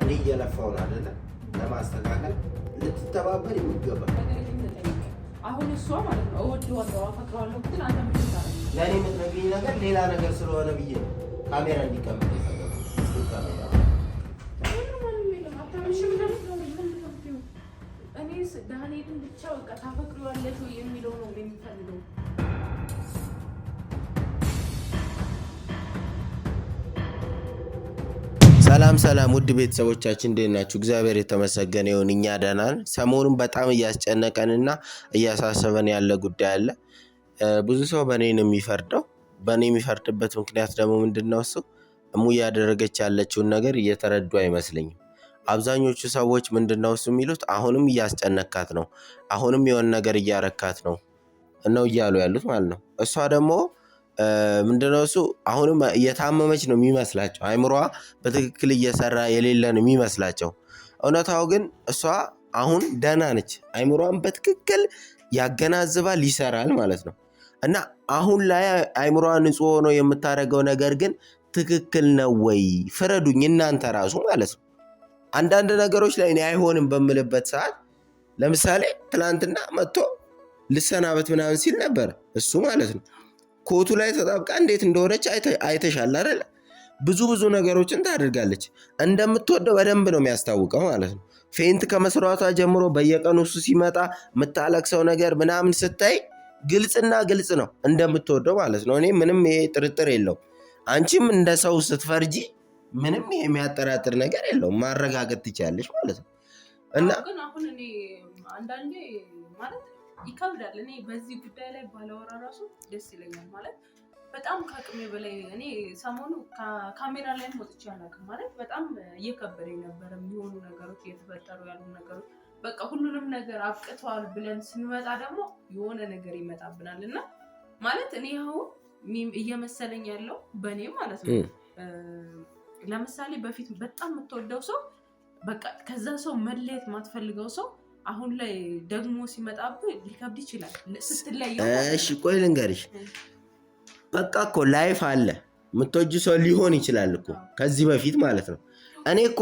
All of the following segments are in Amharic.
እኔ እየለፋው ነው አይደለ ለማስተካከል ልትተባበር ይገባል። አሁን እሷ ማለት ነው እወደዋለሁ አፈቅረዋለሁ ግን አንተ ምን ታረጋለህ? ለኔ የምትነግሪኝ ነገር ሌላ ነገር ስለሆነ ብዬ ነው ካሜራ እንዲቀመጥ ይፈቀዳል። ካሜራ ዳንኤልን ብቻ በቃ ታፈቅሪዋለሽ ወይ የሚለው ነው የሚፈልገው። ሰላም ውድ ቤተሰቦቻችን እንዴት ናችሁ? እግዚአብሔር የተመሰገነ ይሁን እኛ ደህና ነን። ሰሞኑን በጣም እያስጨነቀንና እያሳሰበን ያለ ጉዳይ አለ። ብዙ ሰው በእኔ ነው የሚፈርደው። በእኔ የሚፈርድበት ምክንያት ደግሞ ምንድነው? እሱ እሙ እያደረገች ያለችውን ነገር እየተረዱ አይመስለኝም። አብዛኞቹ ሰዎች ምንድነው እሱ የሚሉት አሁንም እያስጨነካት ነው፣ አሁንም የሆነ ነገር እያረካት ነው እያሉ ያሉት ማለት ነው። እሷ ደግሞ ምንድነው እሱ አሁንም እየታመመች ነው የሚመስላቸው። አይምሮዋ በትክክል እየሰራ የሌለ ነው የሚመስላቸው። እውነታው ግን እሷ አሁን ደህና ነች። አይምሮዋን በትክክል ያገናዝባል፣ ይሰራል ማለት ነው። እና አሁን ላይ አይምሮዋ ንጹህ ሆኖ የምታደርገው ነገር ግን ትክክል ነው ወይ? ፍረዱኝ እናንተ ራሱ ማለት ነው። አንዳንድ ነገሮች ላይ እኔ አይሆንም በምልበት ሰዓት ለምሳሌ ትናንትና መጥቶ ልሰናበት ምናምን ሲል ነበር እሱ ማለት ነው። ኮቱ ላይ ተጣብቃ እንዴት እንደሆነች አይተሻል አይደል? ብዙ ነገሮችን ታደርጋለች። እንደምትወደው በደንብ ነው የሚያስታውቀው ማለት ነው። ፌንት ከመስራቷ ጀምሮ በየቀኑ እሱ ሲመጣ የምታለቅሰው ነገር ምናምን ስታይ ግልጽ ነው እንደምትወደው ማለት ነው። እኔ ምንም ይሄ ጥርጥር የለውም። አንቺም እንደ ሰው ስትፈርጂ ምንም የሚያጠራጥር ነገር የለውም፣ ማረጋገጥ ትችያለሽ ማለት ነው። እና ግን አሁን እኔ አንዳንዴ ማለት ይከብዳል። እኔ በዚህ ጉዳይ ላይ ባላወራ ራሱ ደስ ይለኛል ማለት በጣም ከአቅሜ በላይ እኔ ሰሞኑ ካሜራ ላይ ወጥቼ አላውቅም ማለት በጣም እየከበደኝ ነበር። የሚሆኑ ነገሮች እየተፈጠሩ ያሉ ነገሮች በቃ ሁሉንም ነገር አብቅተዋል ብለን ስንመጣ ደግሞ የሆነ ነገር ይመጣብናል እና ማለት እኔ አሁን እየመሰለኝ ያለው በእኔ ማለት ነው ለምሳሌ በፊት በጣም የምትወደው ሰው በቃ ከዛ ሰው መለየት ማትፈልገው ሰው አሁን ላይ ደግሞ ሲመጣብህ ሊከብድ ይችላል ስትለየው። እሺ ቆይ ልንገርሽ፣ በቃ እኮ ላይፍ አለ። የምትወጂ ሰው ሊሆን ይችላል እኮ ከዚህ በፊት ማለት ነው። እኔ እኮ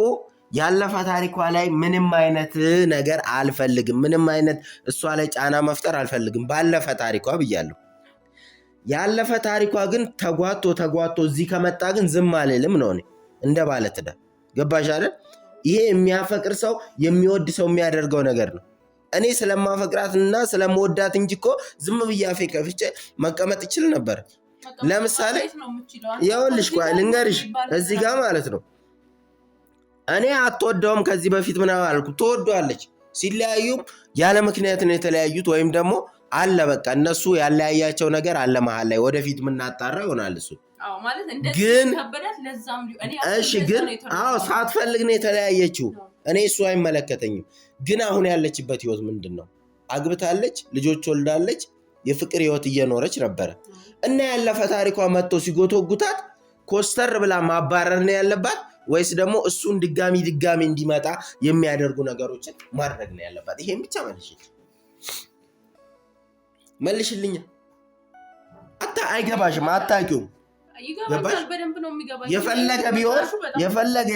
ያለፈ ታሪኳ ላይ ምንም አይነት ነገር አልፈልግም፣ ምንም አይነት እሷ ላይ ጫና መፍጠር አልፈልግም ባለፈ ታሪኳ ብያለሁ። ያለፈ ታሪኳ ግን ተጓቶ እዚህ ከመጣ ግን ዝም አልልም ነው እኔ እንደ ባለትዳር። ገባሽ አይደል? ይሄ የሚያፈቅር ሰው የሚወድ ሰው የሚያደርገው ነገር ነው። እኔ ስለማፈቅራትና ስለምወዳት እንጂ እኮ ዝም ብዬ አፌ ከፍቼ መቀመጥ ይችል ነበር። ለምሳሌ ይኸውልሽ ቆይ ልንገርሽ እዚህ ጋር ማለት ነው እኔ አትወደውም ከዚህ በፊት ምናምን አልኩ። ትወደዋለች። ሲለያዩም ያለ ምክንያት ነው የተለያዩት፣ ወይም ደግሞ አለ በቃ እነሱ ያለያያቸው ነገር አለ መሀል ላይ ወደፊት የምናጣራ ይሆናል እሱ ግን እሺ ግን ሳትፈልግ ነው የተለያየችው። እኔ እሱ አይመለከተኝም። ግን አሁን ያለችበት ህይወት ምንድን ነው? አግብታለች፣ ልጆች ወልዳለች፣ የፍቅር ህይወት እየኖረች ነበረ እና ያለፈ ታሪኳ መጥቶ ሲጎተጉታት ኮስተር ብላ ማባረር ነው ያለባት ወይስ ደግሞ እሱን ድጋሚ እንዲመጣ የሚያደርጉ ነገሮችን ማድረግ ነው ያለባት? ይሄን ብቻ መልሽልኝ። አይገባሽም፣ አታውቂውም። የፈለገ ቢሆን የፈለገ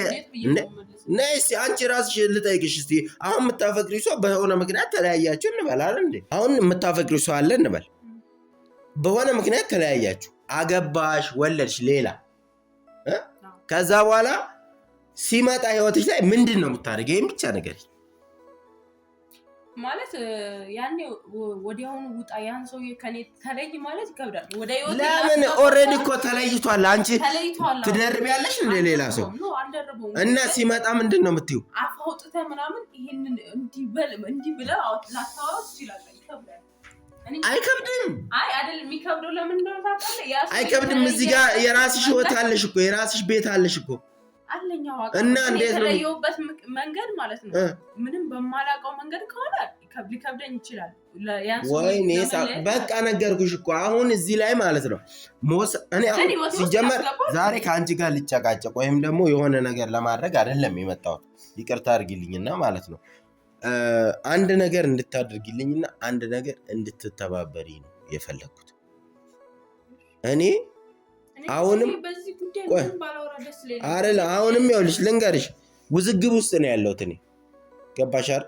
ነይ እስኪ አንቺ ራስሽ ልጠይቅሽ እስኪ። አሁን የምታፈቅሪ ሰው በሆነ ምክንያት ተለያያችሁ እንበል አይደል እንዴ? አሁን የምታፈቅሪ ሰው አለ እንበል፣ በሆነ ምክንያት ተለያያችሁ፣ አገባሽ፣ ወለድሽ ሌላ ከዛ በኋላ ሲመጣ ህይወትሽ ላይ ምንድን ነው የምታደርገው? ይሄን ብቻ ነገር ማለት ያኔ ወዲያውኑ ውጣ ያን ሰውዬ ከኔ ተለይ ማለት ይከብዳል። ለምን ኦሬዲ እኮ ተለይቷል። አንቺ ትደርቢያለሽ እንደ ሌላ ሰው እና ሲመጣ ምንድን ነው የምትይው? አፋውጥተህ ምናምን ይሄንን እንዲህ ብለህ ላታወራው ትችላለህ። ይከብዳል። አይከብድም። አይደለም የሚከብደው ለምን እንደሆነ ታውቃለህ? አይከብድም። እዚህ ጋር የራስሽ ህይወት አለሽ እኮ፣ የራስሽ ቤት አለሽ እኮ እና እንዴት ነው የተለየውበት መንገድ ማለት ነው? ምንም በማላውቀው መንገድ ከሆነ ሊከብደኝ ይችላል። ወይኔ በቃ ነገርኩሽ እኮ አሁን እዚህ ላይ ማለት ነው እኔ ሲጀመር ዛሬ ከአንቺ ጋር ልጨቃጨቅ ወይም ደግሞ የሆነ ነገር ለማድረግ አይደለም የመጣሁት። ይቅርታ አድርጊልኝና ማለት ነው አንድ ነገር እንድታደርጊልኝና አንድ ነገር እንድትተባበሪ ነው የፈለግኩት። እኔ አሁንም ይኸውልሽ ልንገርሽ ውዝግብ ውስጥ ነው ያለሁት እኔ። ገባሽ አይደል?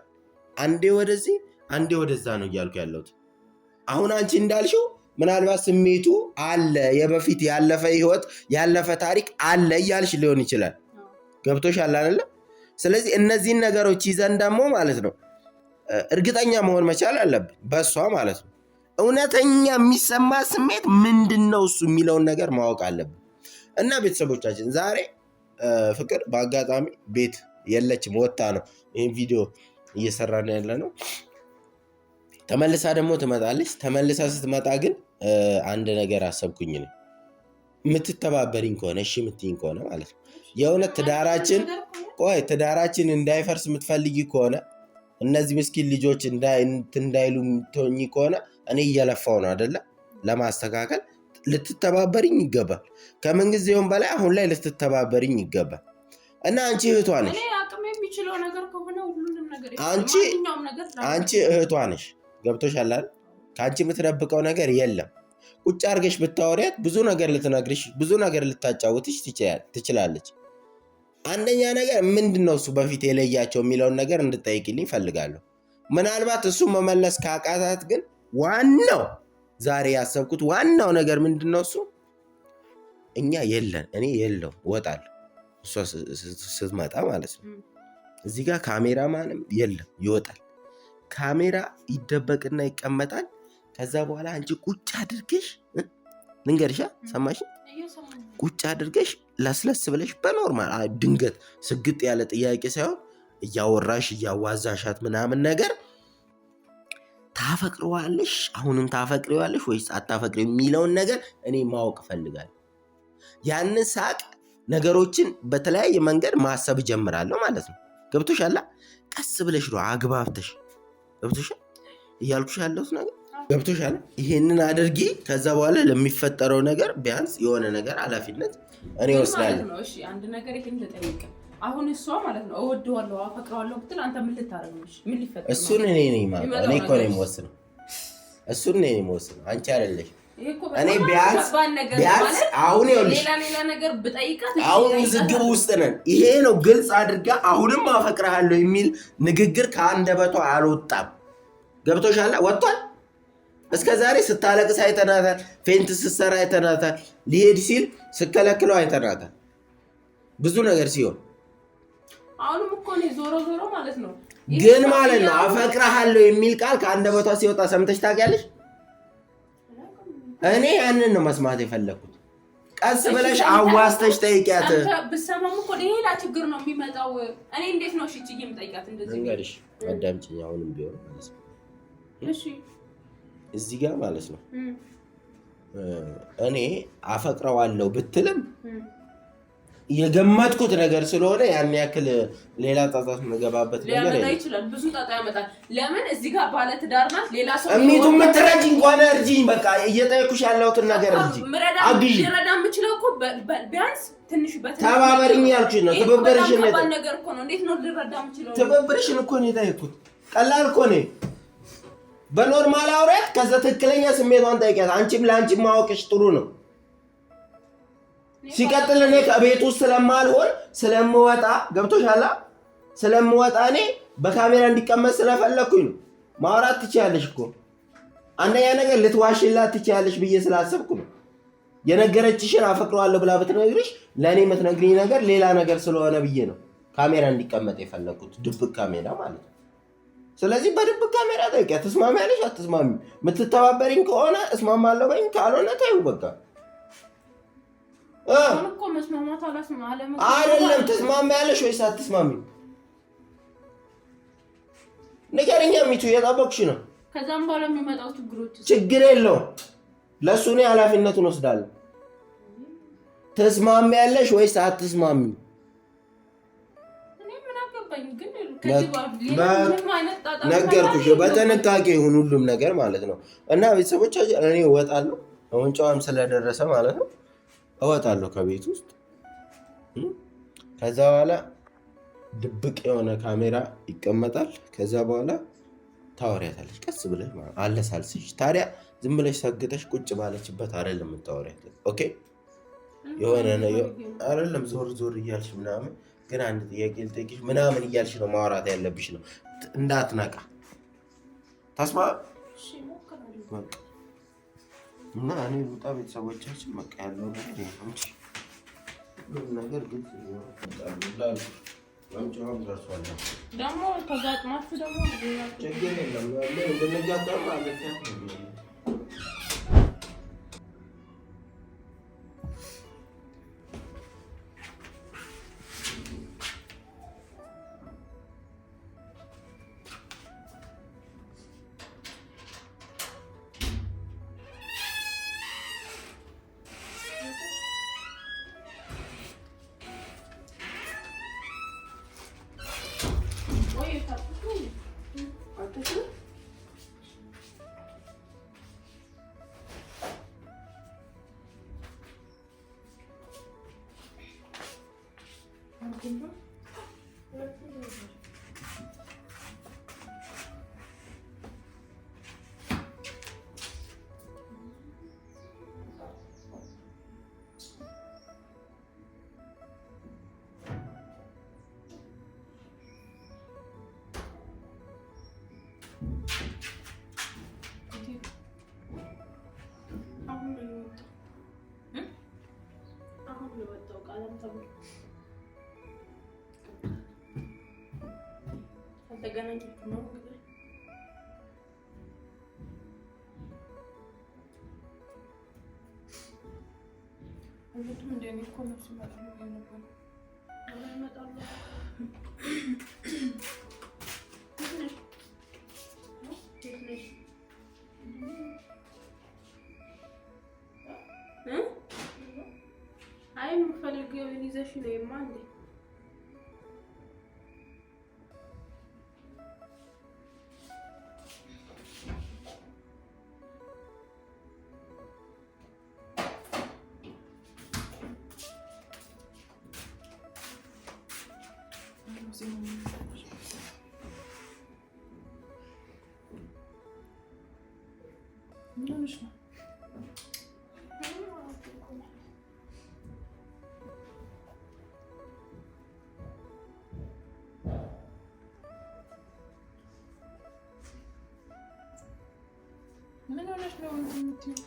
አንዴ ወደዚህ አንዴ ወደዛ ነው እያልኩ ያለሁት። አሁን አንቺ እንዳልሽው ምናልባት ስሜቱ አለ፣ የበፊት ያለፈ ህይወት ያለፈ ታሪክ አለ እያልሽ ሊሆን ይችላል። ገብቶሻል አይደለ? ስለዚህ እነዚህን ነገሮች ይዘን ደግሞ ማለት ነው እርግጠኛ መሆን መቻል አለብን በእሷ ማለት ነው። እውነተኛ የሚሰማ ስሜት ምንድን ነው እሱ የሚለውን ነገር ማወቅ አለብን። እና ቤተሰቦቻችን ዛሬ ፍቅር በአጋጣሚ ቤት የለችም፣ ወጥታ ነው ይህን ቪዲዮ እየሰራን ያለ ነው። ተመልሳ ደግሞ ትመጣለች። ተመልሳ ስትመጣ ግን አንድ ነገር አሰብኩኝ ነው። የምትተባበሪኝ ከሆነ እሺ የምትይኝ ከሆነ ማለት ነው የእውነት ትዳራችን እንዳይፈርስ የምትፈልጊ ከሆነ እነዚህ ምስኪን ልጆች እንዳይሉ የምትሆኚ ከሆነ እኔ እየለፋው ነው አይደለ ለማስተካከል ልትተባበሪኝ ይገባል። ከምን ጊዜውም በላይ አሁን ላይ ልትተባበሪኝ ይገባል። እና አንቺ እህቷ ነሽ፣ አንቺ እህቷ ነሽ። ገብቶሻል አይደል? ከአንቺ የምትደብቀው ነገር የለም። ቁጭ አድርገሽ ብታወሪያት ብዙ ነገር ልትነግርሽ፣ ብዙ ነገር ልታጫውትሽ ትችላለች። አንደኛ ነገር ምንድነው እሱ በፊት የለያቸው የሚለውን ነገር እንድጠይቅልኝ እፈልጋለሁ። ምናልባት እሱ መመለስ ካቃታት ግን ዋናው ዛሬ ያሰብኩት ዋናው ነገር ምንድነው እሱ እኛ የለን እኔ የለው እወጣለሁ እሷ ስትመጣ ማለት ነው። እዚህ ጋር ካሜራ ማንም የለም፣ ይወጣል። ካሜራ ይደበቅና ይቀመጣል። ከዛ በኋላ አንቺ ቁጭ አድርገሽ ልንገርሻ፣ ሰማሽ? ቁጭ አድርገሽ ለስለስ ብለሽ በኖርማል ድንገት ስግጥ ያለ ጥያቄ ሳይሆን እያወራሽ እያዋዛሻት ምናምን ነገር ታፈቅረዋለሽ፣ አሁንም ታፈቅረዋለሽ ወይስ አታፈቅሪ የሚለውን ነገር እኔ ማወቅ እፈልጋለሁ። ያንን ሳቅ ነገሮችን በተለያየ መንገድ ማሰብ ጀምራለሁ ማለት ነው። ገብቶሻል? ቀስ ብለሽ ነው አግባብተሽ ገብቶሻል እያልኩሽ ያለሁት ነገር ገብቶሻል? ይሄንን አድርጊ። ከዛ በኋላ ለሚፈጠረው ነገር ቢያንስ የሆነ ነገር ኃላፊነት እኔ ወስዳለሁ። እሺ አንድ ነገር ይሄን ልጠይቅ። አሁን እሷ ማለት ነው እወደዋለሁ አፈቅረዋለሁ ብትል አንተ ምን ልታረግ ነው? ምን ሊፈጠር ነው? እሱን እኔ ነኝ ማለት እኔ እኮ ነኝ የምወስነው። እሱን እኔ ነኝ የምወስነው፣ አንቺ አይደለሽ። እኔ ቢያንስ አሁን ይኸውልሽ ሌላ ነገር ብጠይቃት አሁን ውዝግብ ውስጥ ነን። ይሄ ነው ግልጽ አድርጋ አሁንም አፈቅርሃለሁ የሚል ንግግር ከአንደበቷ አልወጣም። ገብቶሻል? ወጥቷል። እስከ ዛሬ ስታለቅስ አይተናታል። ፌንት ስትሰራ አይተናታል። ሊሄድ ሲል ስከለክለው አይተናታል። ብዙ ነገር ሲሆን አሁንም እኮ ነው ዞሮ ማለት ነው ግን ማለት ነው አፈቅርሃለሁ የሚል ቃል ከአንደበቷ ሲወጣ ሰምተሽ ታውቂያለሽ? እኔ ያንን ነው መስማት የፈለኩት። ቀስ ብለሽ አዋስተሽ ጠይቂያት። ብሰማም እኮ ሌላ ችግር ነው የሚመጣው። እኔ እንዴት ነው እሺ እቺ የምጠይቃት እንደዚህ እንግዲህ አዳምጪኝ። አሁንም ቢሆን ማለት ነው እሺ እዚህ ጋር ማለት ነው እኔ አፈቅረዋለሁ ብትልም የገመትኩት ነገር ስለሆነ ያን ያክል ሌላ ጣጣት መገባበት ነገር ይችላል። ብዙ ጣጣ ያመጣል። ለምን እዚህ ጋር ባለ ትዳር ናት። ሌላ ሰው እሚቱ ምትረጂ እንኳን እርጂኝ። በቃ እየጠየኩሽ ያለሁትን ነገር እንጂ አግዢ ይረዳ የምችለው እኮ ቢያንስ ትንሽ ተባበሪኝ ያልኩሽ ነው። ትብብርሽን ነገር እኮ ነው። እንዴት ነው ልረዳ የምችለው? ትብብርሽን እኮ ነው የጠየኩት። ቀላል እኮ ነው። በኖርማል አውሪያት፣ ከዛ ትክክለኛ ስሜቷን ጠይቂያት። አንቺም ለአንቺም ማወቅሽ ጥሩ ነው። ሲቀጥል እኔ ከቤት ውስጥ ስለማልሆን ስለምወጣ ገብቶሻል? ስለምወጣ እኔ በካሜራ እንዲቀመጥ ስለፈለኩኝ ነው። ማውራት ትችያለሽ እኮ አንደኛ ነገር ልትዋሽላት ትችያለሽ ብዬ ስላሰብኩ ነው። የነገረችሽን አፈቅረዋለሁ ብላ ብትነግርሽ ለእኔ የምትነግሪኝ ነገር ሌላ ነገር ስለሆነ ብዬ ነው ካሜራ እንዲቀመጥ የፈለኩት፣ ድብቅ ካሜራ ማለት ነው። ስለዚህ በድብቅ ካሜራ ጠይቂያት። ትስማሚያለሽ አትስማሚም? የምትተባበሪኝ ከሆነ እስማማለሁ በይኝ፣ ካልሆነ ተይው በቃ። አይደለም ትስማሚያለሽ ወይስ አትስማሚም? ንገሪኝ። ሚቱ እየጠበቅሽ ነው። ከዛም በኋላ የሚመጣው ችግር የለውም። ለእሱ እኔ ኃላፊነቱን ወስዳለሁ። ትስማሚያለሽ ወይስ አትስማሚም? ነገርኩሽ። በጥንቃቄ ይሁን ሁሉም ነገር ማለት ነው። እና ቤተሰቦቻችን እኔ እወጣለሁ። አሁን ጨዋም ስለደረሰ ማለት ነው እወጣለሁ ከቤት ውስጥ። ከዛ በኋላ ድብቅ የሆነ ካሜራ ይቀመጣል። ከዛ በኋላ ታወሪያታለች ቀስ ብለሽ ማለት አለሳልስሽ። ታዲያ ዝም ብለሽ ሰግተሽ ቁጭ ባለችበት አይደለም የምታወሪያት። ኦኬ የሆነ ነው አይደለም ዞር ዞር እያልሽ ምናምን ግን አንድ ጥያቄ ልጠይቅሽ ምናምን እያልሽ ነው ማውራት ያለብሽ ነው እንዳትነቃ ተስማ እና እኔ ልውጣ ቤተሰቦቻችን በቃ ያለው ነገር ይሄ ነገር ግልጽ ነው ደግሞ ተጋጥማችሁ ደግሞ ችግር የለም እንደነጋጠም ማለት ነው ተገናኝታችሁ ነው እንግዲህ እንዴት እንደኔ እኮ ነው ሲመጣ ነው ይመጣሉ አይ የምፈልገው ይዘሽ ነው የማንዴ ምን ሆነሽ ነው እንትን የምትይው?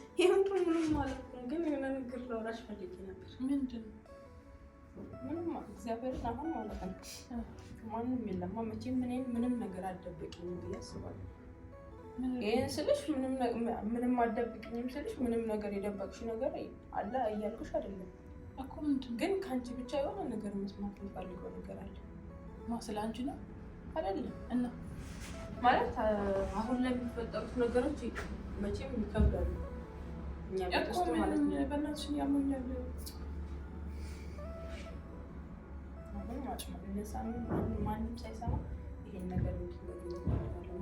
ምንም ማለት ነው ግን የሆነ ነገር ላውራሽ ፈልጌ ነበር። ምንድን ነው? ምንም እግዚአብሔርን አሁን ማለት ነው ማንም የለም መቼም ምንም ነገር አትደብቂኝ ብዬ አስባለሁ። ይሄን ስልሽ ምንም አትደብቂኝም ስልሽ ምንም ነገር የደበቅሽ ነገር አለ እያልኩሽ አይደለም እኮ። ምንድን ግን ከአንቺ ብቻ የሆነ ነገር መስማት የምፈልገው ነገር አለ። ስለ አንቺ ነው አይደለም? እና ማለት አሁን ላይ የሚፈጠሩት ነገሮች መቼም ይከብዳሉ። እኛ እኮ ማለት ነው በእናትሽ ያሞኛል። አሁን ማንም ሳይሰማ ይሄን ነገር እንድትነግሪኝ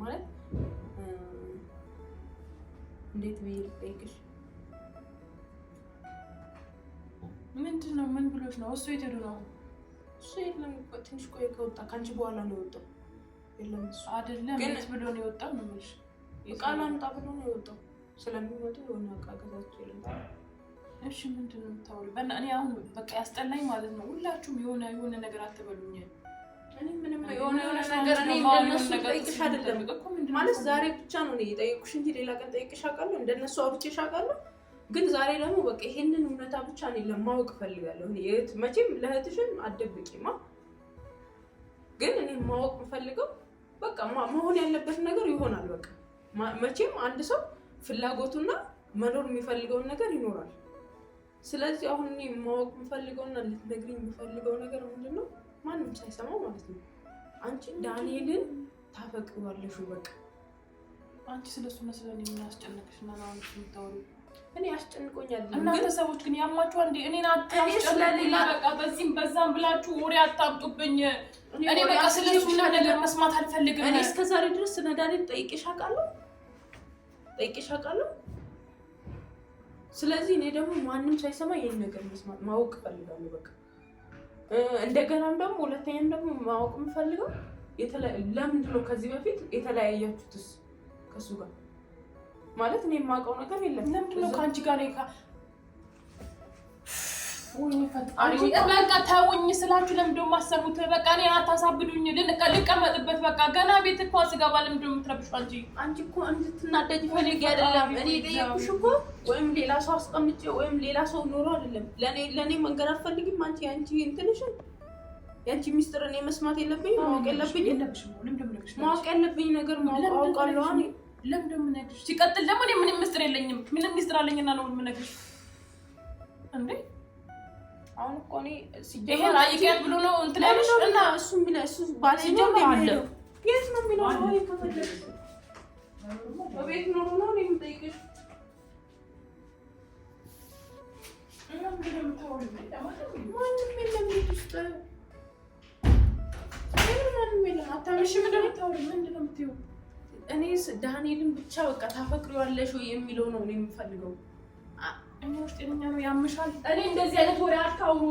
ማለት እንዴት ብዬ ልጠይቅሽ? ምንድን ነው? ምን ብሎሽ ነው? እሱ የት ሄዶ ነው? እሱ የለም ትንሽ ቆይ ከወጣ ከአንቺ በኋላ ነው የወጣው። የለም እሱ አይደለም የት ብሎ ነው የወጣው ነው የምልሽ። ቃል አምጣ ብሎ ነው የወጣው። ስለሚወጡ የሆነ ዕቃ ገዛችሁ ይላል። እሺ ምንድን ነው የምታወሪው? እኔ አሁን በቃ ያስጠላኝ ማለት ነው። ሁላችሁም የሆነ ነገር አትበሉኝ። እኔ ምንም የሆነ ነገር እኔ እንደነሱ ጠይቅሽ አይደለም ማለት ዛሬ ብቻ ነው እኔ የጠየኩሽ እንጂ ሌላ ቀን ጠይቅሽ አውቃለሁ። እንደነሱ አውርቼሽ አውቃለሁ። ግን ዛሬ ደግሞ በቃ ይሄንን እውነታ ብቻ እኔ ለማወቅ እፈልጋለሁ። እኔ መቼም ለእህትሽን አትደብቂማ። ግን እኔ ማወቅ የምፈልገው በቃ መሆን ያለበት ነገር ይሆናል። በቃ መቼም አንድ ሰው ፍላጎቱና መኖር የሚፈልገውን ነገር ይኖራል። ስለዚህ አሁን እኔ ማወቅ የምፈልገውና ልትነግሪኝ የምፈልገው ነገር ምንድነው? ማንም ሳይሰማው ማለት ነው። አንቺ ዳንኤልን ታፈቅሪዋለሽ? በቃ አንቺ ስለሱ መስለን ምን አስጨነቅሽና ነው አንቺ የምታወሪው? እኔ አስጨንቆኛል። እናንተ ሰዎች ግን ያማችኋል እንዴ? እኔን አታስጨንቁኝ። በቃ በዚህም በዛም ብላችሁ ወሬ አታምጡብኝ። እኔ በቃ ስለሱ ነገር መስማት አልፈልግም። እኔ እስከዛሬ ድረስ ስለ ዳንኤል ጠይቄሽ አውቃለሁ። ስለዚህ እኔ ደግሞ ማንም ሳይሰማ ይሄን ነገር መስማት ማወቅ እፈልጋለሁ። በቃ እንደገናም ደግሞ ሁለተኛም ደግሞ ማወቅ የምፈልገው ለምንድን ነው ከዚህ በፊት የተለያያችሁትስ ከሱ ጋር? ማለት እኔ የማውቀው ነገር የለም። ለምንድን ነው ከአንቺ ጋር ወይኔ ፈጣሪ በቃ ታውኝ ስላችሁ ለምን ደሞ ማሰሙት በቃ እኔ አታሳብዱኝ ልቀመጥበት በቃ ገና ቤት እኮ ስገባ ለምን ደሞ ትረብሹ አንቺ እኮ እንድትናደጂ ፈልጌ አይደለም እኔ ጠየቁሽ እኮ ወይም ሌላ ሰው አስቀምጬ ወይም ሌላ ሰው ኖሮ አይደለም ለኔ መንገር አትፈልጊም አንቺ እንትንሽ ያንቺ ሚስጥር እኔ መስማት የለብኝ ማወቅ ያለብኝ ነገር ማወቅ አውቃለሁ ለምን ደሞ ነግሽ ሲቀጥል ደግሞ እኔ ምንም ሚስጥር የለኝም ምንም ሚስጥር አለኝና ነው ምን ነግሽ እንዴ አሁን እኮ እኔ ሲጀመር አይቀር ብሎ ነው እንትን ያለሽ እና እሱ ባለጀም አለ የት ነው የሚለው ወይ ከፈለግሽ በቤት ነው እኔ የምጠይቅሽ እና ምንድን ነው የምታወሪው ማንም የለም ቤት ውስጥ ምንድን ነው የምትይው እኔ ዳንኤልን ብቻ በቃ ታፈቅሪዋለሽ ወይ የሚለው ነው እኔ የምፈልገው እኔ ውስጥ ነው ያምሻል እኔ እንደዚህ አይነት ወሬ አታውሩ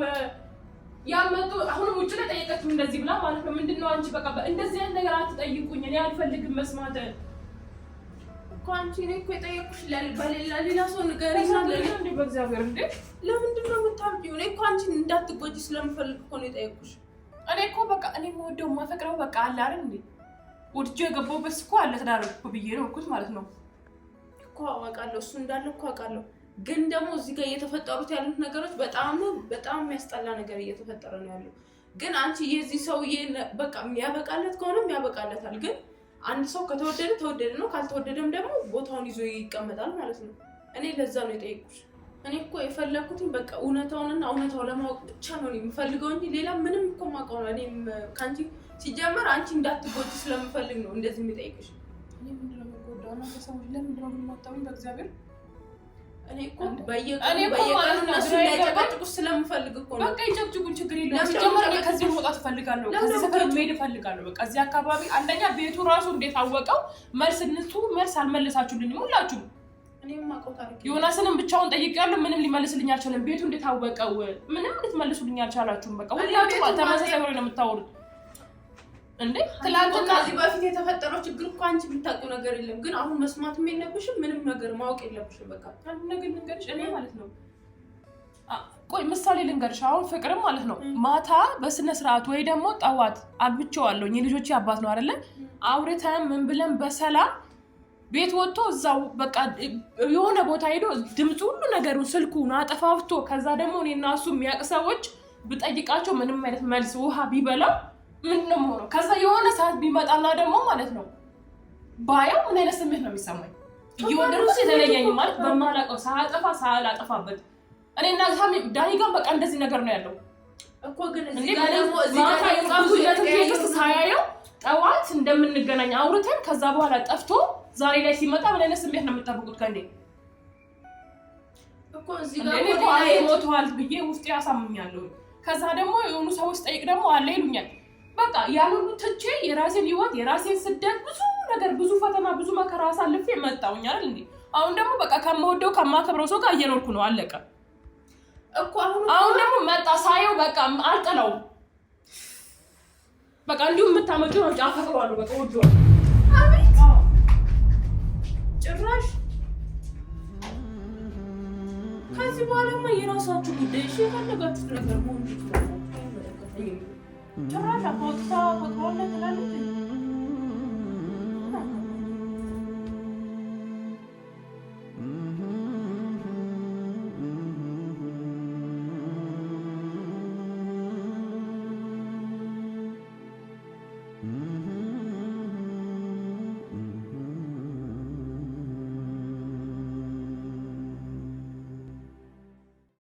ያመጡ አሁን ውጭ ላይ ጠየቀችኝ እንደዚህ ብላ ማለት ነው ምንድነው አንቺ በቃ እንደዚህ አይነት ነገር አትጠይቁኝ እኔ አልፈልግም መስማት እኮ አንቺ ነኝ እኮ የጠየቁሽ ለሌላ ሰው ንገሪና እንዴ በእግዚአብሔር እንዴ ለምንድን ነው የምታምጪው እኔ እኮ አንቺን እንዳትጎጂ ስለምፈልግ እኮ ነው የጠየቁሽ እኔ እኮ በቃ እኔ የምወደው ማፈቅረው በቃ አለ አይደል እንዴ ወድጄ የገባሁበት እኮ አለ ተዳረኩ ብዬ ነው እኮ ማለት ነው እኮ አውቃለሁ እሱ እንዳለ እኮ አውቃለሁ ግን ደግሞ እዚህ ጋር እየተፈጠሩት ያሉት ነገሮች በጣም የሚያስጠላ ነገር እየተፈጠረ ነው ያለው ግን አንቺ የዚህ ሰውዬ በቃ የሚያበቃለት ከሆነም ያበቃለታል ግን አንድ ሰው ከተወደደ ነው ካልተወደደም ደግሞ ቦታውን ይዞ ይቀመጣል ማለት ነው እኔ ለዛ ነው የጠየቁሽ እኔ እኮ የፈለኩት በቃ እውነታውንና እውነታው ለማወቅ ብቻ ነው የምፈልገው እንጂ ሌላ ምንም እኮ ማውቀው ነው እኔም ካንቺ ሲጀመር አንቺ እንዳትጎጂ ስለምፈልግ ነው እንደዚህ የሚጠይቅሽ እኔ ምንድነው የምጎዳው ነው ሰዎች ለምንድነው የምትመጣው በእግዚአብሔር እኔ እኮ በየቀኑ እነሱ እንዳይጨቀጭቁ ስለምፈልግ እኮ ነው በቃ ይጨቅጭቁን ችግር የለውም ሲጀመር እኔ ከዚህ መውጣት እፈልጋለሁ ከዚህ ሰፈር መሄድ እፈልጋለሁ በቃ እዚህ አካባቢ አንደኛ ቤቱ ራሱ እንዴት አወቀው መልስ አልመለሳችሁልኝም ሁላችሁም እኔም ማውቀው ታሪክ ዮናስንም ብቻውን ጠይቄያለሁ ምንም ሊመልስልኝ አልቻለም ቤቱ እንዴት አወቀው ምንም ልትመልሱልኝ አልቻላችሁም በቃ ሁላችሁም ተመሳሳይ ወሬ ነው የምታወሩት እንዴ ትላንትና ከዚህ በፊት የተፈጠረው ችግር እኮ አንቺ ብታውቂው ነገር የለም ግን አሁን መስማትም የለብሽም ምንም ነገር ማወቅ የለብሽም በቃ አንድ ነገር ልንገርሽ እኔ ማለት ነው ቆይ ምሳሌ ልንገርሽ አሁን ፍቅርም ማለት ነው ማታ በስነ ስርዓት ወይ ደግሞ ጠዋት አግብቼዋለሁ የልጆቼ አባት ነው አይደለ አውርተን ምን ብለን በሰላም ቤት ወጥቶ እዛው በቃ የሆነ ቦታ ሄዶ ድምጹ ሁሉ ነገሩን ስልኩን አጠፋፍቶ ከዛ ደግሞ እኔና እሱ የሚያቅሰዎች ብጠይቃቸው ምንም አይነት መልስ ውሃ ቢበላው ምንድነው ሆኖ ከዛ የሆነ ሰዓት ቢመጣና ደግሞ ማለት ነው ባያው ምን አይነት ስሜት ነው የሚሰማኝ ይወደሩስ የተለየኝ ማለት በማላቀው ሳላጠፋበት እኔና ዳኒ ጋር በቃ እንደዚህ ነገር ነው ያለው እኮ ግን እዚህ ጋር ደግሞ ቴክስት ሳያየው ጠዋት እንደምንገናኝ አውርተን ከዛ በኋላ ጠፍቶ ዛሬ ላይ ሲመጣ ምን አይነት ስሜት ነው የምትጠብቁት ከኔ እኮ እዚህ ጋር እኮ ሞቷል ብዬ ውስጤ ያሳምኛለሁ ከዛ ደግሞ የሆኑ ሰዎች ጠይቅ ደግሞ አለ ይሉኛል በቃ ያሉን ትቼ የራሴን ህይወት የራሴን ስደት ብዙ ነገር ብዙ ፈተና ብዙ መከራ አሳልፌ መጣውኝ አይደል እንዴ አሁን ደግሞ በቃ ከመወደው ከማከብረው ሰው ጋር እየኖርኩ ነው አለቀ እኮ አሁን ደግሞ መጣ ሳየው በቃ አልጠላው በቃ እንዲሁ የምታመጪው ነው አፈቅረዋለሁ በቃ ወደዋለሁ አቤት ጭራሽ ከዚህ በኋላማ የራሳችሁ ጉዳይ እሺ የፈለጋችሁት ነገር መሆን ይችላል ጭራሽ አፖስታ ወጥቷል ትላለች Mm-hmm.